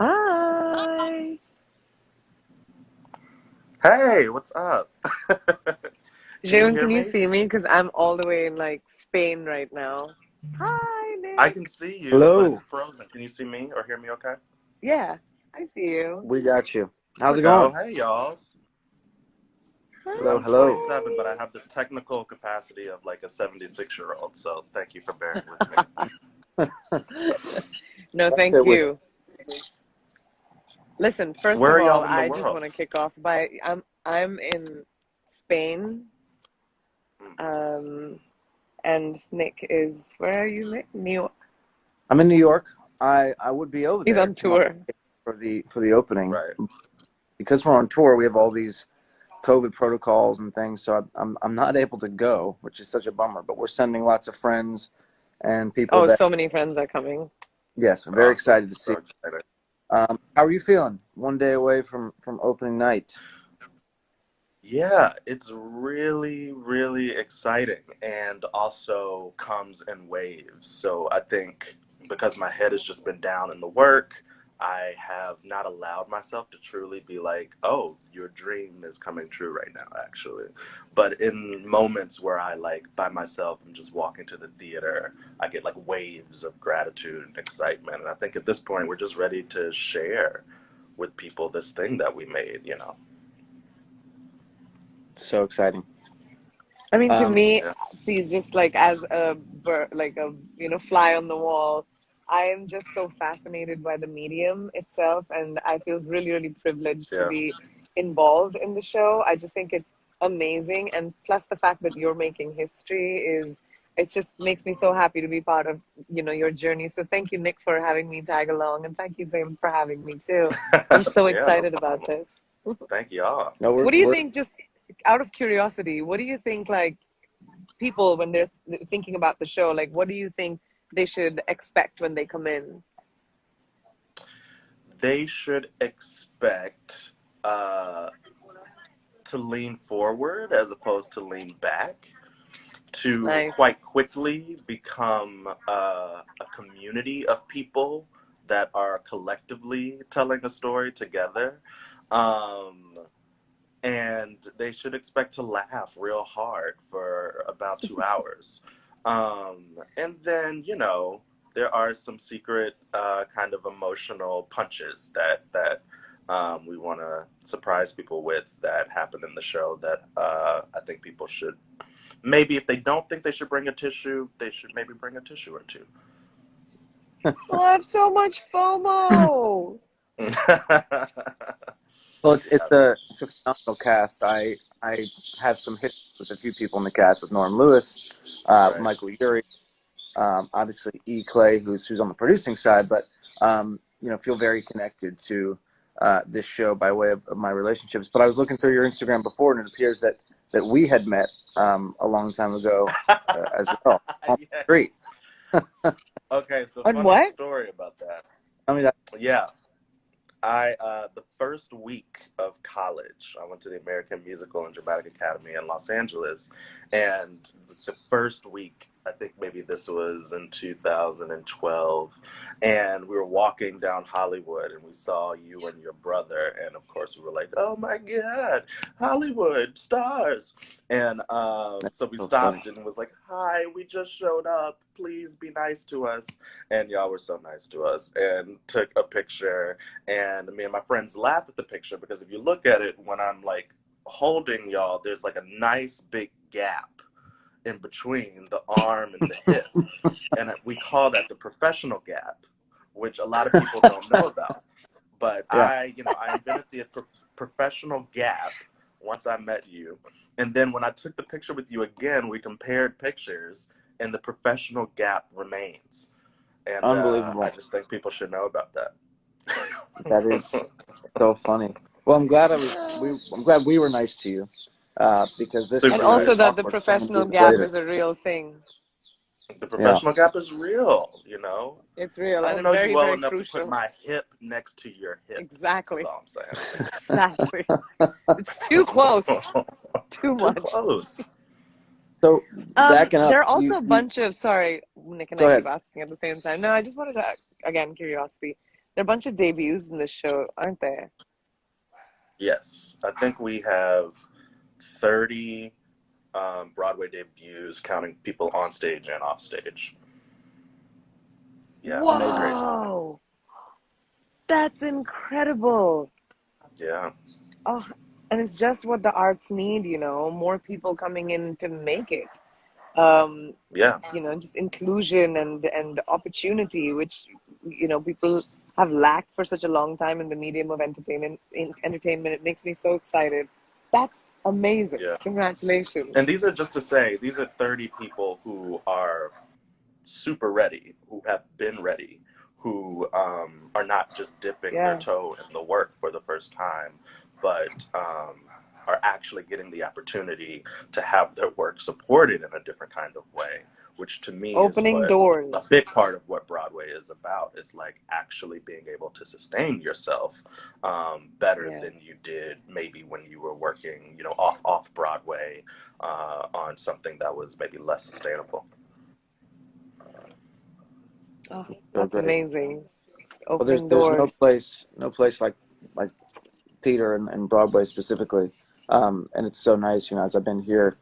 Hi. Hey, what's up? Can you Jayun, hear can you me? see me? Because I'm all the way in like Spain right now. Hi, I can Nick. see you, but it's Hello. frozen. Can you see me or hear me okay? Yeah, I see you. We got you. There How's we it go. going? Hey, y'all. Hello, I'm hello. 27, but I have the technical capacity of like a 76-year-old, so thank you for bearing with me. No, That's thank it with you. Listen, first Where of are all, y'all in the I just world? want to kick off by I'm in Spain. Mm. Um, and Nick is where are you, Nick? New York. I'm in New York. I would be over He's there on tomorrow tour. for the opening. Right. Because we're on tour, we have all these COVID protocols and things, so I'm not able to go, which is such a bummer. But we're sending lots of friends and people Oh, that, so many friends are coming. yes, I'm very Awesome. excited to see. So excited. How are you feeling? One day away from opening night. Yeah, it's really, really exciting and also comes in waves. So I think because my head has just been down in the work, I have not allowed myself to truly be like, oh, your dream is coming true right now, actually. But in moments where I like by myself and just walking to the theater, I get like waves of gratitude and excitement. And I think at this point, we're just ready to share with people this thing that we made. So exciting. I mean, to Um, me, Yeah. please, just like as a like a fly on the wall, I am just so fascinated by the medium itself, and I feel really, really privileged to Yeah. be involved in the show. I just think it's amazing, and plus the fact that you're making history is it just makes me so happy to be part of your journey. So thank you, Nick, for having me tag along, and thank you, Sam, for having me too. I'm so Yeah, no excited about problem. this. Thank y'all. no, What do you we're think, just out of curiosity, what do you think, like, people when they're thinking about the show, like what do you think they should expect when they come in? They should expect uh, to lean forward as opposed to lean back, to Nice. quite quickly become a community of people that are collectively telling a story together. Um, and they should expect to laugh real hard for about 2 hours. And then, there are some secret kind of emotional punches that we want to surprise people with that happen in the show that I think people should maybe, if they don't think they should bring a tissue, they should maybe bring a tissue or two. Oh, I have so much FOMO. Well, Yeah, it's a phenomenal cast. I have some history with a few people in the cast with Norm Lewis, right. Michael Urie, obviously E. Clay, who's on the producing side, but feel very connected to this show by way of my relationships. But I was looking through your Instagram before, and it appears that we had met a long time ago as well on the street. Yes. Okay, so On funny what? story about that. I mean, Yeah, I the first week of college, I went to the American Musical and Dramatic Academy in Los Angeles, and the first week, I think maybe this was in 2012, and we were walking down Hollywood, and we saw you and your brother, and of course we were like, "Oh my God, Hollywood stars!" And that's so we so funny. stopped and was like, "Hi, we just showed up. Please be nice to us." And y'all were so nice to us, and took a picture, and me and my friends laugh at the picture because if you look at it when I'm like holding y'all, there's like a nice big gap in between the arm and the hip. And we call that the professional gap, which a lot of people don't know about. But Yeah, I invented the professional gap once I met you. And then when I took the picture with you again, we compared pictures, and the professional gap remains. And I unbelievable. just think people should know about that. That is so funny. Well, I'm glad we were nice to you because this would And Super be very also nice. that the awkward so many professional years gap later. is a real thing. The Yeah. professional gap is real, you know. It's real I and don't it's know you very, well very enough to put crucial. my hip next to your hip. That's Exactly. all I'm saying. Exactly. It's too close. Too Too much. close. So backing There up, are also a bunch of, sorry, Nick and go I ahead. keep asking at the same time. No, I just wanted to, again, curiosity. There are a bunch of debuts in this show, aren't there? Yes, I think we have 30 Broadway debuts, counting people on stage and off stage. Yeah, it's Amazing. crazy. Whoa, that's incredible. Yeah, Oh, and it's just what the arts need, more people coming in to make it. Um, yeah, just inclusion and opportunity, which, people have lacked for such a long time in the medium of entertainment. It makes me so excited. That's amazing. yeah. And Congratulations. these are just to say, these are 30 people who are super ready, who have been ready, who are not just dipping their Yeah. toe in the work for the first time, but are actually getting the opportunity to have their work supported in a different kind of way, which to me is Opening what a doors. big part of what Broadway is about, is like actually being able to sustain yourself better Yeah. than you did maybe when you were working, off Broadway on something that was maybe less sustainable. Oh, So that's great. amazing. Just Well, opening there's doors. no place like theater and Broadway specifically. And it's so nice, as I've been here,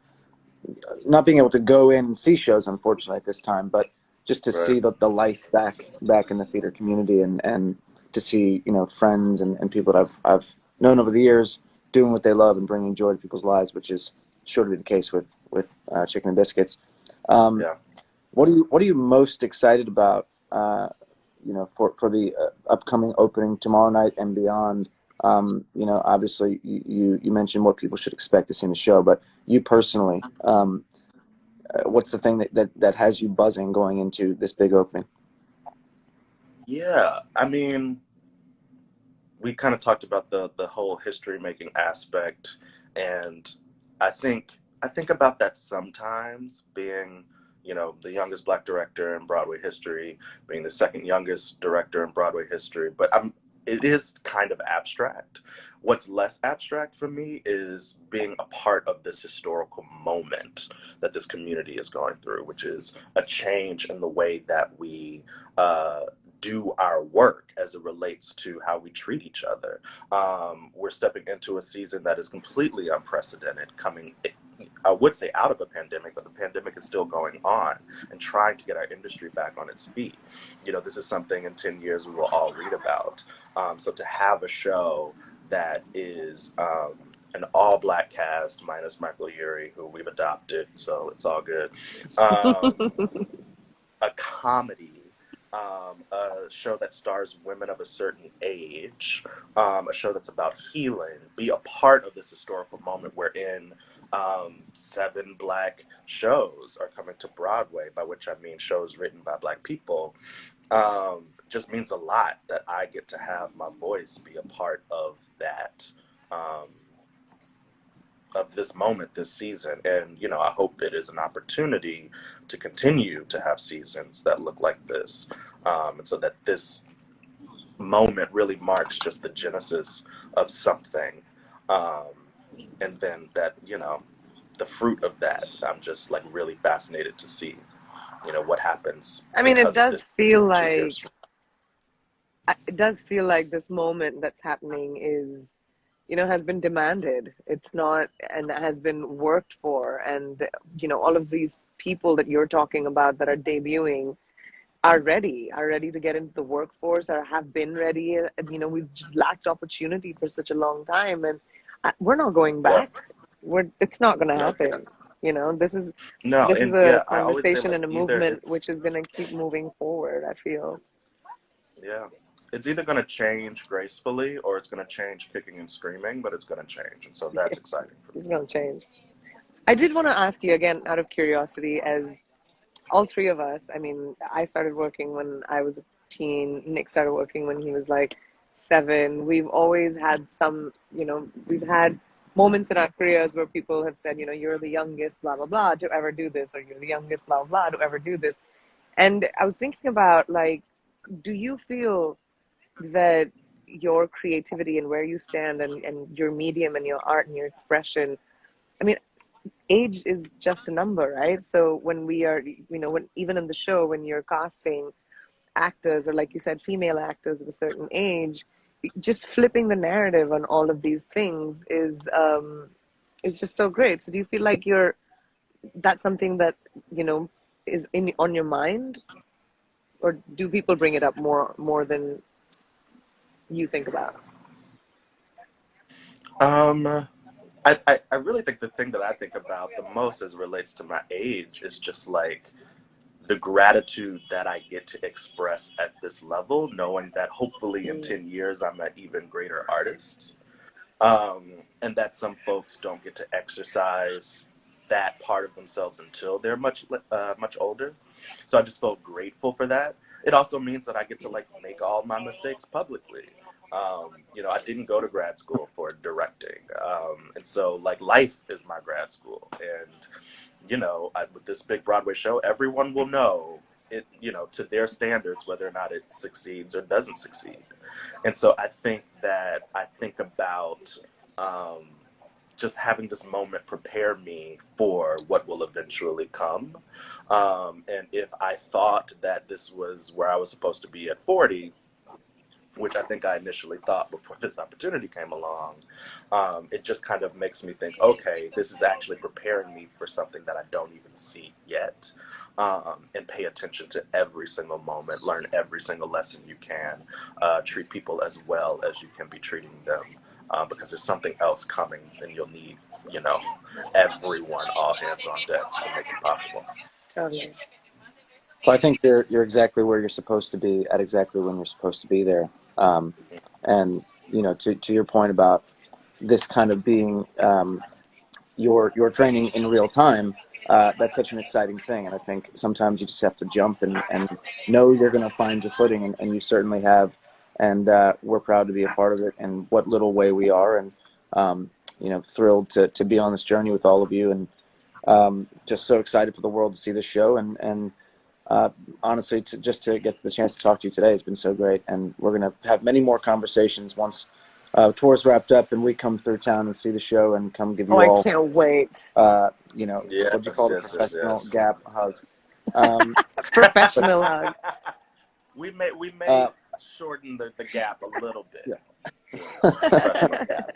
not being able to go in and see shows, unfortunately, at this time, but just to Right. see the life back in the theater community, and to see, friends and people that I've known over the years doing what they love and bringing joy to people's lives, which is sure to be the case with Chicken and Biscuits. Um, Yeah. what are you most excited about? For the upcoming opening tomorrow night and beyond. Obviously you mentioned what people should expect to see in the show, but you personally, what's the thing that has you buzzing going into this big opening? Yeah. I mean, we kind of talked about the whole history making aspect, and I think I think about that sometimes, being the youngest Black director in Broadway history, being the second youngest director in Broadway history, but it is kind of abstract. What's less abstract for me is being a part of this historical moment that this community is going through, which is a change in the way that we uh, do our work as it relates to how we treat each other. We're stepping into a season that is completely unprecedented, coming, I would say, out of a pandemic, but the pandemic is still going on, and trying to get our industry back on its feet. This is something in 10 years we will all read about. So to have a show that is an all Black cast minus Michael Urie, who we've adopted, so it's all good. Um, a comedy, a show that stars women of a certain age, a show that's about healing, be a part of this historical moment wherein 7 Black shows are coming to Broadway, by which I mean shows written by Black people. Just means a lot that I get to have my voice be a part of that. Um, of this moment this season, and I hope it is an opportunity to continue to have seasons that look like this, and so that this moment really marks just the genesis of something, um, and then that the fruit of that, I'm just like really fascinated to see what happens I mean, because of this season in 2 years. it does feel like this moment that's happening is, has been demanded. It's not, and has been worked for. And, all of these people that you're talking about that are debuting are ready to get into the workforce, or have been ready. And, we've lacked opportunity for such a long time, and we're not going Yeah. back. It's not going to No. happen. This is No, this is and a yeah, I always say, conversation like, and a either movement it's which is going to keep moving forward, I feel. yeah. It's either going to change gracefully or it's going to change kicking and screaming, but it's going to change. And so that's exciting for me. It's going to change. I did want to ask you again, out of curiosity, as all three of us, I mean, I started working when I was a teen. Nick started working when he was like 7. We've always had we've had moments in our careers where people have said, you're the youngest, blah, blah, blah, to ever do this, or you're the youngest, blah, blah, blah, to ever do this. And I was thinking about, like, do you feel that your creativity and where you stand and your medium and your art and your expression, I mean, age is just a number, right? So when we are, when even in the show, when you're casting actors or, like you said, female actors of a certain age, just flipping the narrative on all of these things is just so great. So do you feel like that's something that is on your mind, or do people bring it up more than you think about? I really think the thing that I think about the most as it relates to my age is just like the gratitude that I get to express at this level, knowing that hopefully in 10 years I'm an even greater artist. And that some folks don't get to exercise that part of themselves until they're much older. So I just felt grateful for that. It also means that I get to like make all my mistakes publicly. I didn't go to grad school for directing, and so like life is my grad school, and with this big Broadway show, everyone will know it, to their standards, whether or not it succeeds or doesn't succeed. And so I think about um, just having this moment prepare me for what will eventually come. And if I thought that this was where I was supposed to be at 40, which I think I initially thought before this opportunity came along, it just kind of makes me think, okay, this is actually preparing me for something that I don't even see yet. And pay attention to every single moment, learn every single lesson you can, treat people as well as you can be treating them, because there's something else coming, and you'll need, everyone, all hands on deck to make it possible. Totally. Well, I think you're exactly where you're supposed to be at exactly when you're supposed to be there. And to your point about this kind of being your training in real time, that's such an exciting thing. And I think sometimes you just have to jump and know you're going to find your footing, and you certainly have. And we're proud to be a part of it in what little way we are, and thrilled to be on this journey with all of you, and just so excited for the world to see this show. And honestly, just to get the chance to talk to you today has been so great. And we're going to have many more conversations once tour's wrapped up and we come through town and see the show and come give Oh, you I all, can't wait. what Yes, do you call it, yes, yes, professional yes. gap hugs. Um, Professional hug. We may shorten the gap a little bit. yeah. Professional gap.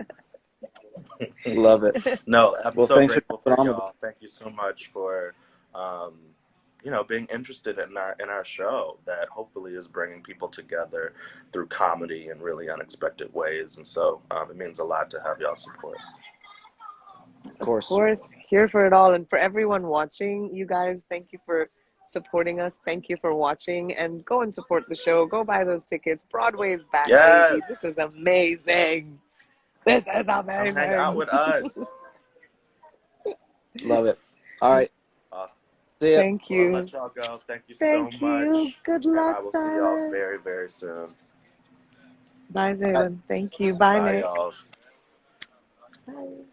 Love it. No, I'm Well, so thanks for grateful coming for on with us. y'all. Thank you so much for, being interested in our show that hopefully is bringing people together through comedy in really unexpected ways. And so it means a lot to have y'all support. Of Of course. course, here for it all. And for everyone watching, you guys, thank you for supporting us. Thank you for watching, and go and support the show. Go buy those tickets. Broadway is back, baby. Yes, This is amazing. This is come hang out amazing. with us. Love it. All right. Awesome. See ya. Thank Well, I'll you. let y'all go. Thank you so Thank you. much. Good And luck, I will see y'all Silas. very, very soon. Bye, Bye. Zayden. Thank you. Bye, Bye, Nick. y'all. Bye.